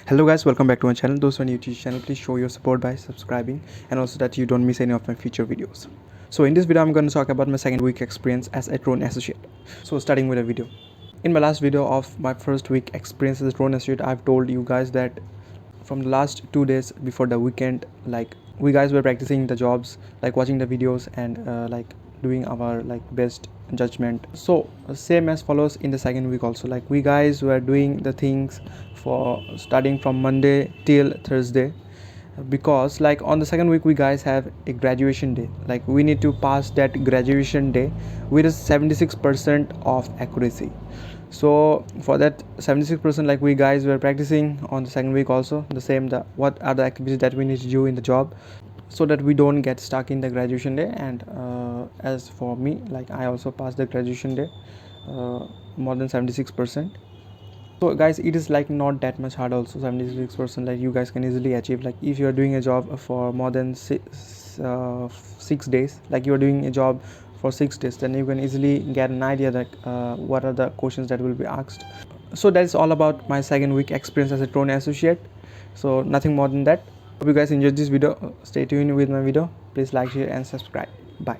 Hello guys, welcome back to my channel. Those on YouTube channel, please show your support by subscribing and also that you don't miss any of my future videos. So in this video I'm going to talk about my second week experience as a Tron associate. So starting with a video. In my last video of my first week experience as a Tron associate, I've told you guys that from the last 2 days before the weekend, like we guys were practicing the jobs, like watching the videos and like doing our best judgment. So same as follows in the second week also, like we guys were doing the things for starting from Monday till Thursday, because like on the second week we guys have a graduation day. Like we need to pass that graduation day with a 76% of accuracy. So for that 76%, like we guys were practicing on the second week also the same, the what are the activities that we need to do in the job so that we don't get stuck in the graduation day. And as for me, like I also passed the graduation day more than 76%. So guys, it is like not that much hard also. 76%, like you guys can easily achieve. Like if you are doing a job for more than 6 days, like you are doing a job for 6 days, then you can easily get an idea that what are the questions that will be asked. So that's all about my second week experience as a Tron associate. So nothing more than that. Hope you guys enjoyed this video. Stay tuned with my video. Please like, share and subscribe. Bye.